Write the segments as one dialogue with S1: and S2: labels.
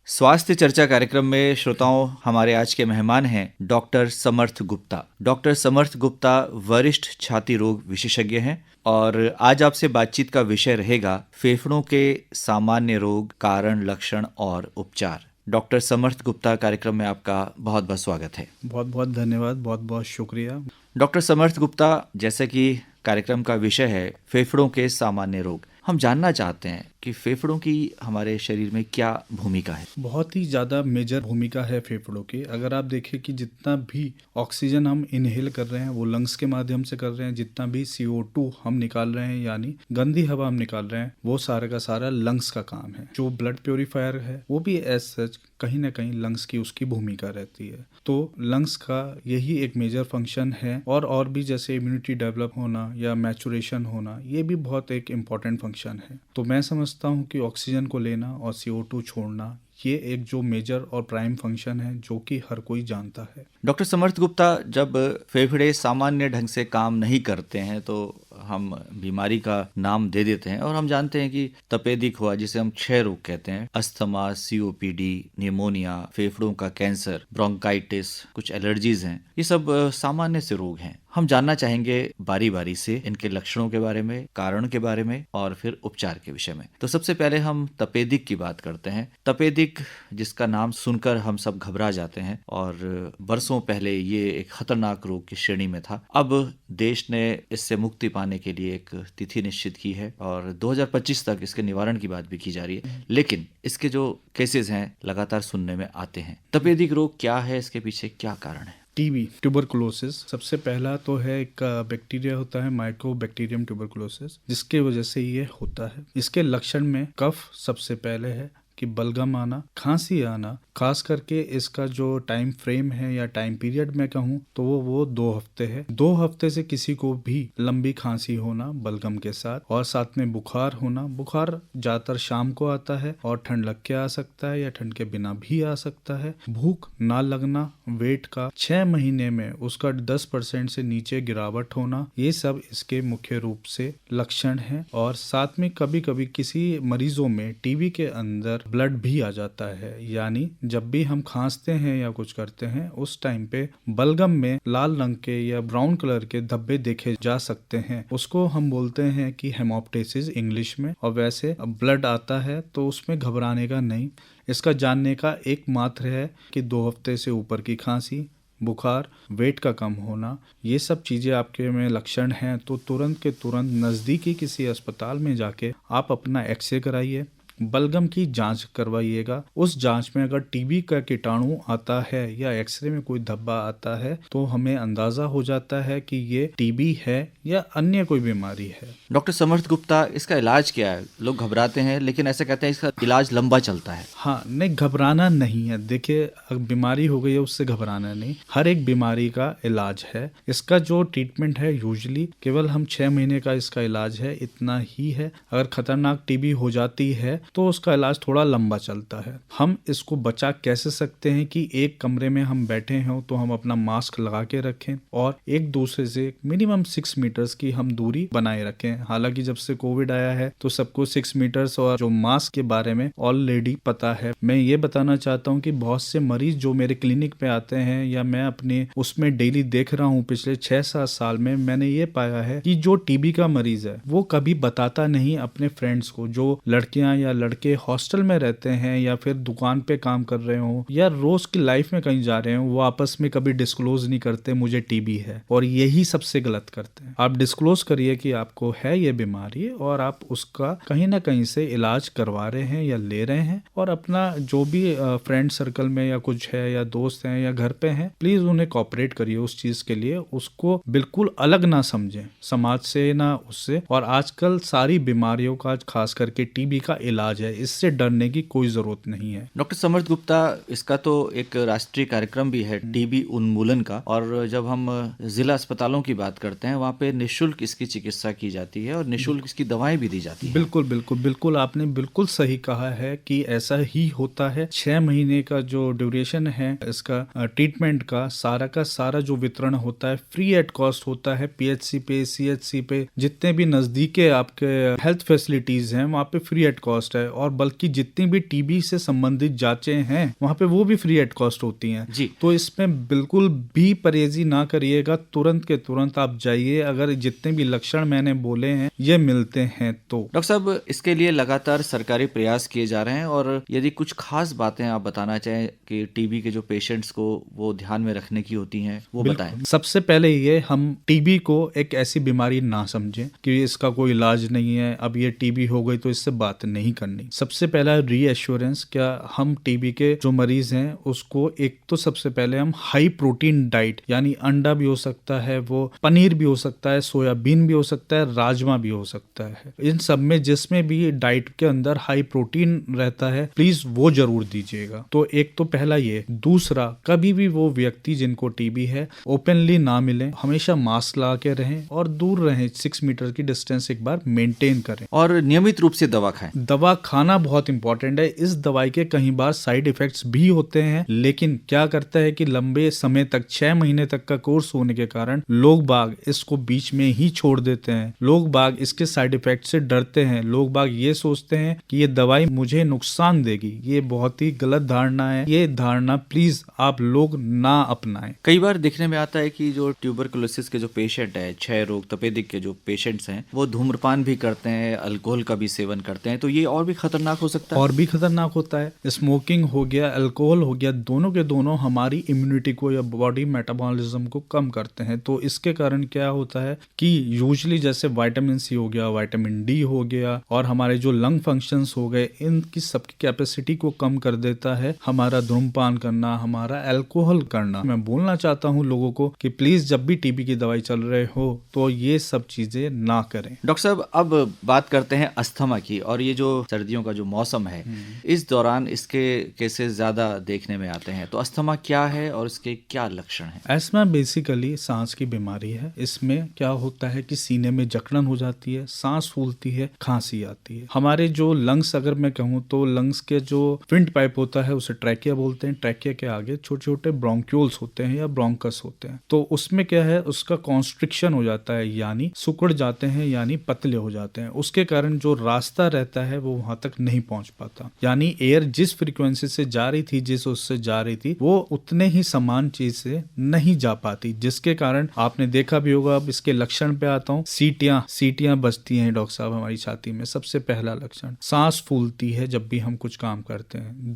S1: स्वास्थ्य चर्चा कार्यक्रम में श्रोताओं, हमारे आज के मेहमान हैं डॉक्टर समर्थ गुप्ता। डॉक्टर समर्थ गुप्ता वरिष्ठ छाती रोग विशेषज्ञ हैं और आज आपसे बातचीत का विषय रहेगा फेफड़ों के सामान्य रोग, कारण, लक्षण और उपचार। डॉक्टर समर्थ गुप्ता, कार्यक्रम में आपका बहुत बहुत स्वागत है।
S2: बहुत बहुत धन्यवाद, बहुत बहुत शुक्रिया।
S1: डॉक्टर समर्थ गुप्ता, जैसा कि कार्यक्रम का विषय है फेफड़ों के सामान्य रोग, हम जानना चाहते हैं कि फेफड़ों की हमारे शरीर में क्या भूमिका है।
S2: बहुत ही ज़्यादा मेजर भूमिका है फेफड़ों की। अगर आप देखें कि जितना भी ऑक्सीजन हम इनहेल कर रहे हैं वो लंग्स के माध्यम से कर रहे हैं, जितना भी CO2 हम निकाल रहे हैं यानी गंदी हवा हम निकाल रहे हैं, वो सारा का सारा लंग्स का काम है। जो ब्लड प्योरीफायर है वो भी एज सच कहीं ना कहीं लंग्स की उसकी भूमिका रहती है। तो लंग्स का यही एक मेजर फंक्शन है और भी जैसे इम्यूनिटी डेवलप होना या मैचुरेशन होना, ये भी बहुत एक इम्पॉर्टेंट फंक्शन है। तो मैं समझता हूँ कि ऑक्सीजन को लेना और CO2 छोड़ना, ये एक जो मेजर और प्राइम फंक्शन है जो कि हर कोई जानता है।
S1: डॉक्टर समर्थ गुप्ता, जब फेफड़े सामान्य ढंग से काम नहीं करते हैं तो हम बीमारी का नाम दे देते हैं और हम जानते हैं कि तपेदिक हुआ, जिसे हम क्षय रोग कहते हैं, अस्थमा, COPD, निमोनिया, फेफड़ों का कैंसर, ब्रोंकाइटिस, कुछ एलर्जीज हैं, ये सब सामान्य से रोग हैं। हम जानना चाहेंगे बारी बारी से इनके लक्षणों के बारे में, कारण के बारे में और फिर उपचार के विषय में। तो सबसे पहले हम तपेदिक की बात करते हैं। तपेदिक, जिसका नाम सुनकर हम सब घबरा जाते हैं और वर्षों पहले ये एक खतरनाक रोग की श्रेणी में था। अब देश ने इससे मुक्ति पाने के लिए एक तिथि निश्चित की है और 2025 तक इसके निवारण की बात भी की जा रही है, लेकिन इसके जो केसेस हैं लगातार सुनने में आते हैं। तपेदिक रोग क्या है, इसके पीछे क्या कारण है?
S2: टीबी, ट्यूबरकुलोसिस, सबसे पहला तो है एक बैक्टीरिया होता है माइकोबैक्टीरियम ट्यूबरकुलोसिस, जिसके वजह से ये होता है। इसके लक्षण में कफ सबसे पहले है कि बलगम आना, खांसी आना, खास करके इसका जो टाइम फ्रेम है या टाइम पीरियड में कहूँ तो वो 2 हफ्ते है। 2 हफ्ते से किसी को भी लंबी खांसी होना बलगम के साथ, और साथ में बुखार होना। बुखार ज्यादातर शाम को आता है और ठंड लग के आ सकता है या ठंड के बिना भी आ सकता है। भूख ना लगना, वेट का 6 महीने में उसका 10% से नीचे गिरावट होना, ये सब इसके मुख्य रूप से लक्षण हैं। और साथ में कभी कभी किसी मरीजों में टीबी के अंदर ब्लड भी आ जाता है, यानी जब भी हम खांसते हैं या कुछ करते हैं उस टाइम पे बलगम में लाल रंग के या ब्राउन कलर के धब्बे देखे जा सकते हैं। उसको हम बोलते हैं कि हेमोप्टाइसिस इंग्लिश में। और वैसे ब्लड आता है तो उसमें घबराने का नहीं, इसका जानने का एक मात्र है कि 2 हफ्ते से ऊपर की खांसी, बुखार, वेट का कम होना, ये सब चीज़ें आपके में लक्षण हैं तो तुरंत के तुरंत नज़दीकी किसी अस्पताल में जाके आप अपना एक्सरे कराइए, बलगम की जांच करवाइएगा। उस जांच में अगर टीबी का कीटाणु आता है या एक्सरे में कोई धब्बा आता है तो हमें अंदाजा हो जाता है कि ये टीबी है या अन्य कोई बीमारी है।
S1: डॉक्टर समर्थ गुप्ता, इसका इलाज क्या है? लोग घबराते हैं लेकिन ऐसे कहते हैं इसका इलाज लंबा चलता है।
S2: हाँ, नहीं, घबराना नहीं है। देखिए, बीमारी हो गई है उससे घबराना नहीं, हर एक बीमारी का इलाज है। इसका जो ट्रीटमेंट है यूजुअली केवल हम 6 महीने का इसका इलाज है, इतना ही है। अगर खतरनाक टीबी हो जाती है तो उसका इलाज थोड़ा लंबा चलता है। हम इसको बचा कैसे सकते हैं कि एक कमरे में हम बैठे हों तो हम अपना मास्क लगा के रखें और एक दूसरे से मिनिमम 6 मीटर्स की हम दूरी बनाए रखें। हालांकि जब से कोविड आया है तो सबको 6 मीटर्स और जो मास्क के बारे में ऑलरेडी पता है। मैं ये बताना चाहता हूँ कि बहुत से मरीज जो मेरे क्लिनिक पे आते हैं या मैं अपने उसमें डेली देख रहा हूँ पिछले 6-7 साल में, मैंने ये पाया है कि जो टीबी का मरीज है वो कभी बताता नहीं अपने फ्रेंड्स को। जो लड़कियां या लड़के हॉस्टल में रहते हैं या फिर दुकान पे काम कर रहे हो या रोज की लाइफ में कहीं जा रहे हो, वो आपस में कभी डिस्क्लोज नहीं करते मुझे टीबी है, और यही सबसे गलत करते हैं। आप डिस्क्लोज करिए कि आपको है ये बीमारी और आप उसका कहीं ना कहीं से इलाज करवा रहे हैं या ले रहे हैं, और अपना जो भी फ्रेंड सर्कल में या कुछ है या दोस्त हैं या घर पे हैं, प्लीज उन्हें कोऑपरेट करिए उस चीज के लिए। उसको बिल्कुल अलग ना समझें समाज से ना उससे। और आजकल सारी बीमारियों का, खास करके टीबी का इलाज है, इससे डरने की कोई जरूरत नहीं है।
S1: डॉक्टर समर्थ गुप्ता, इसका तो एक राष्ट्रीय कार्यक्रम भी है टीबी उन्मूलन का, और जब हम जिला अस्पतालों की बात करते हैं वहाँ पे निःशुल्क इसकी चिकित्सा की जाती है और निःशुल्क इसकी दवाएं भी दी जाती है।
S2: बिल्कुल बिल्कुल बिल्कुल, आपने बिल्कुल सही कहा है कि ऐसा ही होता है। 6 महीने का जो ड्यूरेशन है इसका ट्रीटमेंट का सारा जो वितरण होता है फ्री एट कॉस्ट होता है। PHC पे, CHC पे, जितने भी नजदीके आपके हेल्थ फैसिलिटीज हैं वहाँ पे फ्री एट कॉस्ट कॉस्ट है, और बल्कि जितनी भी टीबी से संबंधित जांचें हैं वहाँ पे वो भी फ्री एट कॉस्ट होती हैं
S1: जी।
S2: तो इसमें बिल्कुल भी परहेजी ना करिएगा, तुरंत के तुरंत आप जाइए अगर जितने भी लक्षण मैंने बोले हैं ये मिलते हैं तो।
S1: डॉक्टर साहब, इसके लिए लगातार सरकारी प्रयास किए जा रहे हैं, और यदि कुछ खास बातें आप बताना चाहें कि टीबी के जो पेशेंट्स को वो ध्यान में रखने की होती हैं वो बताएं।
S2: सबसे पहले ये, हम टीबी को एक ऐसी बीमारी ना समझें कि इसका कोई इलाज नहीं है, अब ये टीबी हो गई तो इससे बात नहीं करनी। सबसे पहला रीएश्योरेंस, क्या हम टीबी के जो मरीज हैं उसको एक तो सबसे पहले हम हाई प्रोटीन डाइट, यानी अंडा भी हो सकता है, वो पनीर भी हो सकता है, सोयाबीन भी हो सकता है, राजमा भी हो सकता है, इन सब में जिसमें भी डाइट के अंदर हाई प्रोटीन रहता है प्लीज वो जरूर दीजिएगा। तो एक तो पहला ये। दूसरा, कभी भी वो व्यक्ति जिनको टीबी है ओपनली ना मिले, हमेशा मास्क लगा के रहें और दूर रहें, 6 मीटर की डिस्टेंस एक बार मेंटेन करें,
S1: और नियमित रूप से दवा खाएं।
S2: दवा खाना बहुत इंपॉर्टेंट है। इस दवाई के कई बार साइड इफेक्ट्स भी होते हैं, लेकिन क्या करता है कि लंबे समय तक, 6 महीने तक का कोर्स होने के कारण लोग बाग इसको बीच में ही छोड़ देते हैं। लोग बाग इसके साइड इफेक्ट से डरते हैं, लोग बाग ये सोचते हैं कि ये दवाई मुझे नुकसान देगी। ये बहुत ही गलत धारणा है, ये धारणा प्लीज आप लोग ना अपनाएं।
S1: कई बार देखने में आता है कि जो ट्यूबरकुलोसिस के जो पेशेंट है, क्षय रोग तपेदिक के जो पेशेंट्स हैं, वो धूम्रपान भी करते हैं, अल्कोहल का भी सेवन करते हैं, तो ये और भी खतरनाक हो सकता है।
S2: और भी खतरनाक होता है। स्मोकिंग हो गया, अल्कोहल हो गया, दोनों के दोनों हमारी इम्यूनिटी को या बॉडी मेटाबॉलिज्म को कम करते हैं। तो इसके कारण क्या होता है कि यूजुअली जैसे विटामिन सी हो गया, विटामिन डी हो गया, और हमारे जो लंग फंक्शंस हो गए, इनकी सबकी कैपेसिटी को कम कर देता है हमारा धूम्रपान करना, हमारा अल्कोहल करना। मैं बोलना चाहता हूँ लोगों को कि प्लीज जब भी टीबी की दवाई चल रहे हो तो ये सब चीजें ना करें।
S1: डॉक्टर साहब, अब बात करते हैं अस्थमा की, और ये जो सर्दियों का जो मौसम है इस दौरान इसके केसेस ज्यादा देखने में आते हैं, तो अस्थमा क्या है और इसके क्या लक्षण हैं?
S2: अस्थमा बेसिकली सांस की बीमारी है। इसमें क्या होता है कि सीने में जकड़न हो जाती है, सांस फूलती है, खांसी आती है। हमारे जो लंग्स, अगर मैं कहूँ तो लंग्स के जो विंड पाइप होता है उसे ट्रैकिया बोलते हैं, ट्रैकिया के आगे छोटे छोटे ब्रोंक्यूल्स होते हैं या ब्रोंकस होते हैं। तो उसमें क्या है, उसका कॉन्स्ट्रिक्शन हो जाता है, यानी सिकुड़ जाते हैं, यानी पतले हो जाते हैं। उसके कारण जो रास्ता रहता है वो वहां तक नहीं पहुंच पाता, यानी एयर जिस फ्रीक्वेंसी से जा रही थी, जिस उससे जा रही थी, वो उतने ही समान चीज से नहीं जा पाती, जिसके कारण आपने देखा भी होगा। अब इसके लक्षण पे आता हूँ। सीटियां बजती हैं डॉक्टर साहब हमारी छाती में, सबसे पहला लक्षण। सांस फूलती है जब भी हम कुछ काम करते हैं।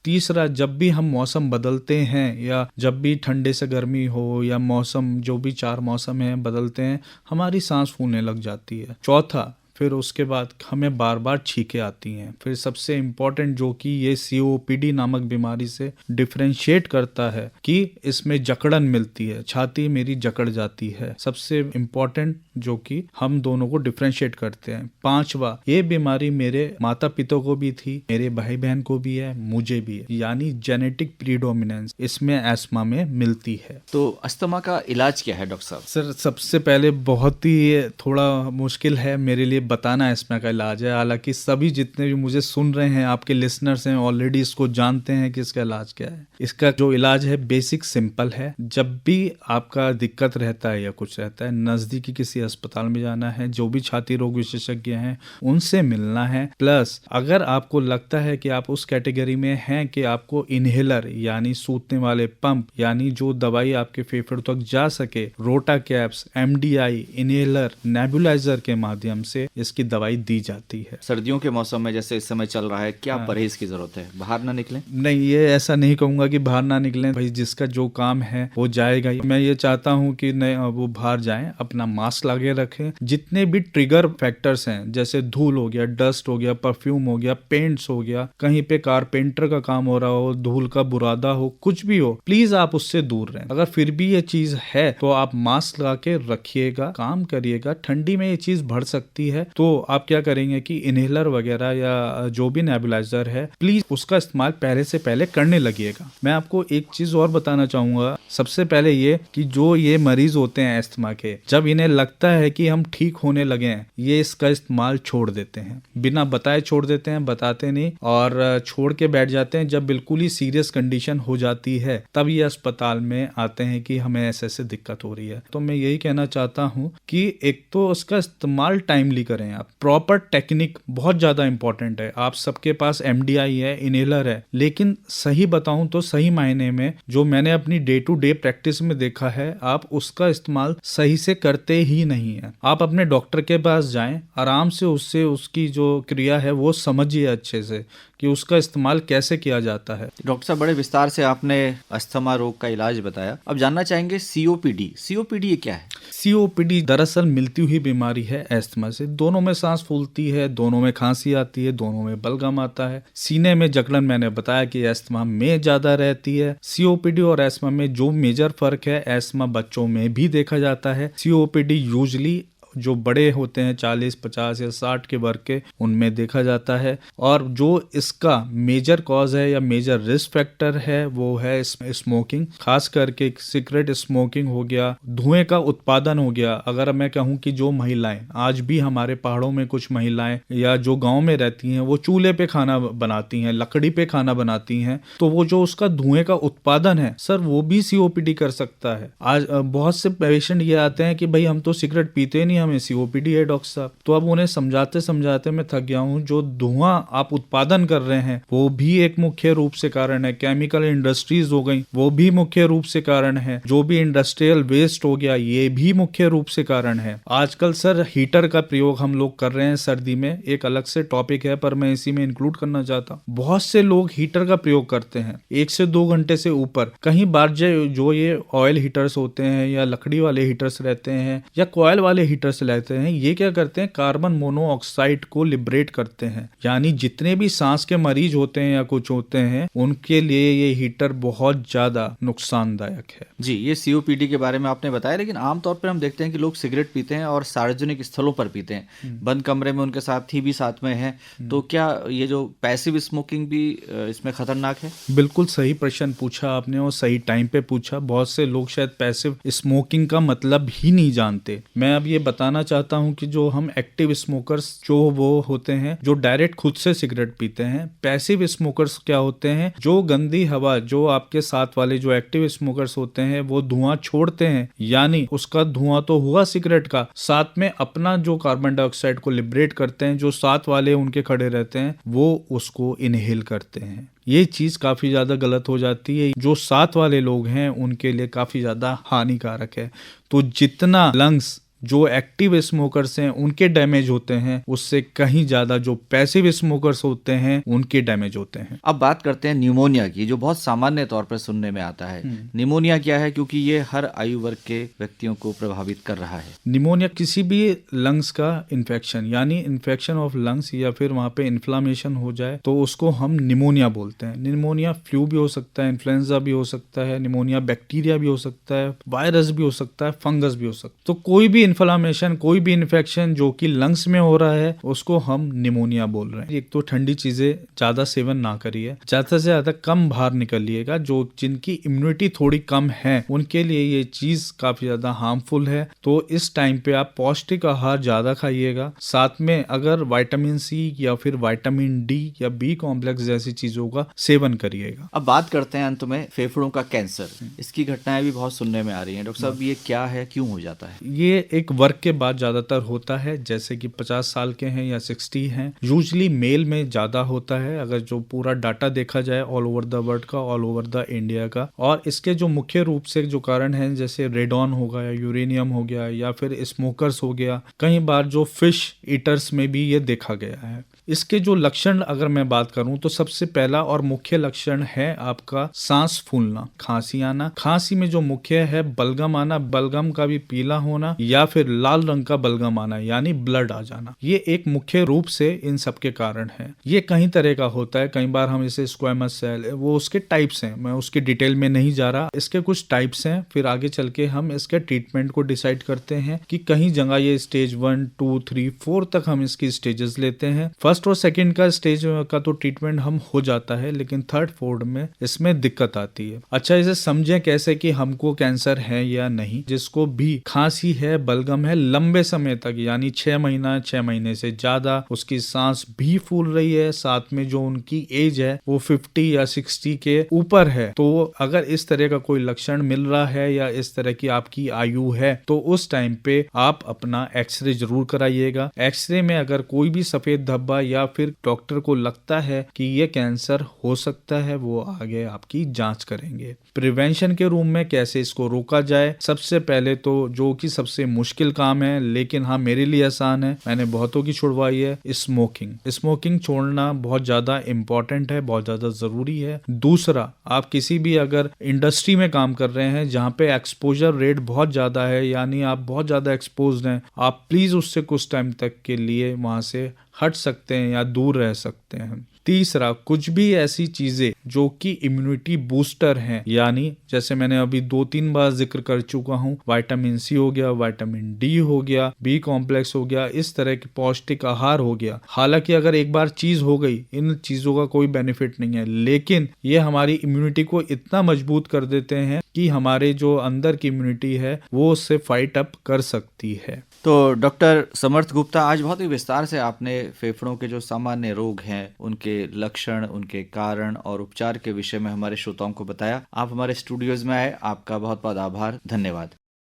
S2: तीसरा, जब भी हम मौसम बदलते हैं, या जब भी ठंडे से गर्मी हो, या मौसम जो भी 4 मौसम है बदलते हैं, हमारी सांस फूलने लग जाती है। चौथा, फिर उसके बाद हमें बार बार छींकें आती हैं। फिर सबसे इम्पोर्टेंट, जो कि ये COPD नामक बीमारी से डिफरेंशिएट करता है, कि इसमें जकड़न मिलती है, छाती मेरी जकड़ जाती है। सबसे इम्पोर्टेंट जो कि हम दोनों को डिफरेंशिएट करते हैं। 5वां, ये बीमारी मेरे माता पिता को भी थी, मेरे भाई बहन को भी है, मुझे भी है, यानी जेनेटिक प्रीडोमिनेंस इसमें अस्थमा में मिलती है।
S1: तो अस्थमा का इलाज क्या है डॉक्टर साहब?
S2: सर, सबसे पहले बहुत ही थोड़ा मुश्किल है मेरे लिए बताना अस्थमा का इलाज है। हालांकि सभी जितने भी मुझे सुन रहे हैं, आपके लिसनर्स हैं, ऑलरेडी इसको जानते हैं कि इसका इलाज क्या है। इसका जो इलाज है बेसिक सिंपल है। जब भी आपका दिक्कत रहता है या कुछ रहता है, नजदीकी किसी अस्पताल में जाना है, जो भी छाती रोग विशेषज्ञ हैं उनसे मिलना है। प्लस अगर आपको लगता है कि आप उस कैटेगरी में हैं कि आपको इनहेलर यानी सूतने वाले पंप, यानी जो दवाई आपके फेफड़ों तक जा सके, रोटा कैप्स, MDI, इनहेलर, नेबुलाइजर के माध्यम से इसकी दवाई दी जाती है।
S1: सर्दियों के मौसम में जैसे इस समय चल रहा है, क्या परहेज की जरूरत है? बाहर ना निकलें?
S2: नहीं, ये ऐसा नहीं कहूंगा कि बाहर ना निकलें। भाई, जिसका जो काम है वो जाएगा ही। मैं ये चाहता हूँ कि नहीं, वो बाहर जाएं, अपना मास्क लगे रखें। जितने भी ट्रिगर फैक्टर्स हैं, जैसे धूल हो गया, डस्ट हो गया, परफ्यूम हो गया, पेंट्स हो गया, कहीं पे कारपेंटर का काम हो रहा हो, धूल का बुरादा हो, कुछ भी हो, प्लीज आप उससे दूर रहें। अगर फिर भी ये चीज है तो आप मास्क लगा के रखिएगा, काम करिएगा। ठंडी में ये चीज बढ़ सकती है, तो आप क्या करेंगे कि इनहेलर वगैरह या जो भी नेबुलाइजर है, प्लीज उसका इस्तेमाल पहले से पहले करने लगिएगा। मैं आपको एक चीज और बताना चाहूंगा। सबसे पहले ये कि जो ये मरीज होते हैं अस्थमा के, जब इन्हें लगता है कि हम ठीक होने लगे हैं, ये इसका इस्तेमाल छोड़ देते हैं, बिना बताए छोड़ देते हैं, बताते नहीं, और छोड़ के बैठ जाते हैं। जब बिल्कुल ही सीरियस कंडीशन हो जाती है, तब ये अस्पताल में आते हैं कि हमें ऐसे ऐसे दिक्कत हो रही है। तो मैं यही कहना चाहता हूँ कि एक तो उसका इस्तेमाल टाइमली करें आप। प्रॉपर टेक्निक बहुत ज्यादा इंपॉर्टेंट है। आप सबके पास MDI है, इनहेलर है, लेकिन सही बताऊं तो सही मायने में जो मैंने अपनी डे टू डे प्रैक्टिस में देखा है, आप उसका इस्तेमाल सही से करते ही नहीं है। आप अपने डॉक्टर के पास जाएं, आराम से उससे उसकी जो क्रिया है वो समझिए अच्छे से कि उसका इस्तेमाल कैसे किया जाता है।
S1: डॉक्टर साहब, बड़े विस्तार से आपने अस्थमा रोग का इलाज बताया। अब जानना चाहेंगे COPD ये क्या है?
S2: COPD दरअसल मिलती हुई बीमारी है एस्थमा से। दोनों में सांस फूलती है, दोनों में खांसी आती है, दोनों में बलगम आता है। सीने में जकड़न मैंने बताया कि एस्थमा में ज्यादा रहती है। COPD और एस्थमा में जो मेजर फर्क है, एस्थमा बच्चों में भी देखा जाता है। COPD यूजली जो बड़े होते हैं 40, 50 या 60 के वर्ग के, उनमें देखा जाता है। और जो इसका मेजर कॉज है या मेजर रिस्क फैक्टर है वो है स्मोकिंग, खास करके सिगरेट स्मोकिंग हो गया, धुएं का उत्पादन हो गया। अगर मैं कहूं कि जो महिलाएं आज भी हमारे पहाड़ों में कुछ महिलाएं या जो गांव में रहती हैं वो चूल्हे पे खाना बनाती हैं, लकड़ी पे खाना बनाती हैं, तो वो जो उसका धुएं का उत्पादन है सर, वो भी COPD कर सकता है। आज बहुत से पेशेंट ये आते हैं कि भाई हम तो सिगरेट पीते नहीं, हमें COPD है डॉक्टर साहब। तो अब उन्हें समझाते समझाते मैं थक गया हूँ। जो धुआं आप उत्पादन कर रहे हैं वो भी एक मुख्य रूप से कारण है। केमिकल इंडस्ट्रीज हो गई वो भी मुख्य रूप से कारण है। जो भी इंडस्ट्रियल वेस्ट हो गया ये भी मुख्य रूप से कारण है। आजकल सर हीटर का प्रयोग हम लोग कर रहे हैं सर्दी में, एक अलग से टॉपिक है पर मैं इसी में इंक्लूड करना चाहता हूँ। बहुत से लोग हीटर का प्रयोग करते हैं 1 से 2 घंटे से ऊपर। कहीं बार जो ये ऑयल हीटर्स होते हैं या लकड़ी वाले हीटर्स रहते हैं या कॉयल वाले हीटर्स रहते हैं, ये क्या करते हैं, कार्बन मोनोऑक्साइड को लिबरेट करते हैं। यानी जितने भी सांस के मरीज होते हैं या कुछ होते हैं उनके लिए ये हीटर बहुत ज्यादा नुकसानदायक है।
S1: जी, ये COPD के बारे में आपने बताया, लेकिन आमतौर पर हम देखते हैं कि लोग सिगरेट पीते हैं और सार्वजनिक स्थलों पर पीते हैं, बंद कमरे में उनके साथी भी साथ में है। तो क्या ये जो पैसिव स्मोकिंग भी इसमें खतरनाक है?
S2: बिल्कुल सही प्रश्न पूछा आपने और सही टाइम पे पूछा। बहुत से लोग शायद पैसिव स्मोकिंग का मतलब ही नहीं जानते। मैं अब ये बताना चाहता हूं कि जो हम एक्टिव स्मोकर्स जो वो होते हैं जो डायरेक्ट खुद से सिगरेट पीते हैं। पैसिव स्मोकर्स क्या होते हैं, जो गंदी हवा जो आपके साथ वाले जो एक्टिव स्मोकर्स होते हैं वो धुआं छोड़ते हैं, यानी उसका धुआं तो हुआ सिगरेट का, साथ में अपना जो कार्बन डाइऑक्साइड को लिबरेट करते हैं, जो साथ वाले उनके खड़े रहते हैं वो उसको इनहेल करते हैं। ये चीज काफी ज्यादा गलत हो जाती है। जो साथ वाले लोग हैं उनके लिए काफी ज्यादा हानिकारक है। तो जितना लंग्स जो एक्टिव स्मोकर्स हैं उनके डैमेज होते हैं, उससे कहीं ज्यादा जो पैसिव स्मोकर्स होते हैं उनके डैमेज होते हैं।
S1: अब बात करते हैं निमोनिया की, जो बहुत सामान्य तौर पर सुनने में आता है। निमोनिया क्या है, क्योंकि ये हर आयु वर्ग के व्यक्तियों को प्रभावित कर रहा है।
S2: निमोनिया किसी भी लंग्स का इन्फेक्शन, यानी इन्फेक्शन ऑफ लंग्स या फिर वहां पे इन्फ्लामेशन हो जाए तो उसको हम निमोनिया बोलते हैं। निमोनिया फ्लू भी हो सकता है, इन्फ्लुएंजा भी हो सकता है, निमोनिया बैक्टीरिया भी हो सकता है, वायरस भी हो सकता है, फंगस भी हो सकता है। तो कोई भी इन्फ्लामेशन, कोई भी इन्फेक्शन जो कि लंग्स में हो रहा है उसको हम निमोनिया बोल रहे हैं। एक तो ठंडी चीजें ज्यादा सेवन ना करिए, ज्यादा से ज्यादा कम बाहर निकलिएगा। जो जिनकी इम्यूनिटी थोड़ी कम है उनके लिए ये चीज काफी ज्यादा हार्मफुल है। तो इस टाइम पे आप पौष्टिक आहार ज्यादा खाइएगा, साथ में अगर विटामिन C या फिर विटामिन D या B कॉम्प्लेक्स जैसी चीजों का सेवन करिएगा।
S1: अब बात करते हैं अंत में फेफड़ों का कैंसर। इसकी घटनाएं भी बहुत सुनने में आ रही हैं। डॉक्टर साहब, ये क्या है, क्यों हो जाता है?
S2: ये एक वर्ग के बाद ज्यादातर होता है, जैसे कि 50 साल के हैं या 60 हैं। यूजली मेल में ज्यादा होता है अगर जो पूरा डाटा देखा जाए ऑल ओवर द वर्ल्ड का, ऑल ओवर द इंडिया का। और इसके जो मुख्य रूप से जो कारण हैं, जैसे रेडॉन हो गया, यूरेनियम हो गया या फिर स्मोकर्स हो गया, कई बार जो फिश ईटर्स में भी ये देखा गया है। इसके जो लक्षण अगर मैं बात करूं तो सबसे पहला और मुख्य लक्षण है आपका सांस फूलना, खांसी आना। खांसी में जो मुख्य है बलगम आना, बलगम का भी पीला होना या फिर लाल रंग का बलगम आना, यानी ब्लड आ जाना। ये एक मुख्य रूप से इन सब के कारण है। ये कई तरह का होता है, कई बार हम इसे स्क्वैमस सेल, वो उसके टाइप्स हैं, मैं उसकी डिटेल में नहीं जा रहा। इसके कुछ टाइप्स हैं, फिर आगे चल के हम इसके ट्रीटमेंट को डिसाइड करते हैं कि कहीं जगह ये स्टेज 1, 2, 3, 4 तक हम इसकी स्टेजेस लेते हैं। फर्स्ट और सेकंड का स्टेज का तो ट्रीटमेंट हम हो जाता है, लेकिन थर्ड फोर्थ में इसमें दिक्कत आती है। अच्छा, इसे समझें कैसे कि हमको कैंसर है या नहीं। जिसको भी खांसी है, बलगम है लंबे समय तक, यानी 6 महीने से ज्यादा, उसकी सांस भी फूल रही है, साथ में जो उनकी एज है वो 50 या 60 के ऊपर है, तो अगर इस तरह का कोई लक्षण मिल रहा है या इस तरह की आपकी आयु है, तो उस टाइम पे आप अपना एक्सरे जरूर कराइएगा। एक्सरे में अगर कोई भी सफेद धब्बा या फिर डॉक्टर को लगता है कि ये कैंसर हो सकता है, वो आगे आपकी जांच करेंगे। प्रिवेंशन के रूम में कैसे इसको रोका जाए, सबसे पहले तो जो कि सबसे मुश्किल काम है, लेकिन हाँ मेरे लिए आसान है, मैंने बहुतों की छुड़वाई है, स्मोकिंग छोड़ना बहुत ज्यादा इंपॉर्टेंट है, बहुत ज्यादा जरूरी है। दूसरा, आप किसी भी अगर इंडस्ट्री में काम कर रहे हैं जहाँ पे एक्सपोजर रेट बहुत ज्यादा है, यानी आप बहुत ज्यादा एक्सपोज्ड हैं, आप प्लीज उससे कुछ टाइम तक के लिए वहां से हट सकते हैं या दूर रह सकते हैं। तीसरा, कुछ भी ऐसी चीजें जो कि इम्यूनिटी बूस्टर हैं, यानी जैसे मैंने अभी 2-3 बार जिक्र कर चुका हूँ, विटामिन सी हो गया, विटामिन डी हो गया, बी कॉम्प्लेक्स हो गया, इस तरह के पौष्टिक आहार हो गया। हालांकि अगर एक बार चीज हो गई, इन चीजों का कोई बेनिफिट नहीं है, लेकिन ये हमारी इम्यूनिटी को इतना मजबूत कर देते हैं कि हमारे जो अंदर की इम्यूनिटी है वो उससे फाइट अप कर सकती है।
S1: तो डॉक्टर समर्थ गुप्ता, आज बहुत ही विस्तार से आपने फेफड़ों के जो सामान्य रोग हैं, उनके लक्षण, उनके कारण और उपचार के विषय में हमारे श्रोताओं को बताया। आप हमारे स्टूडियोज में आए, आपका बहुत बहुत आभार, धन्यवाद।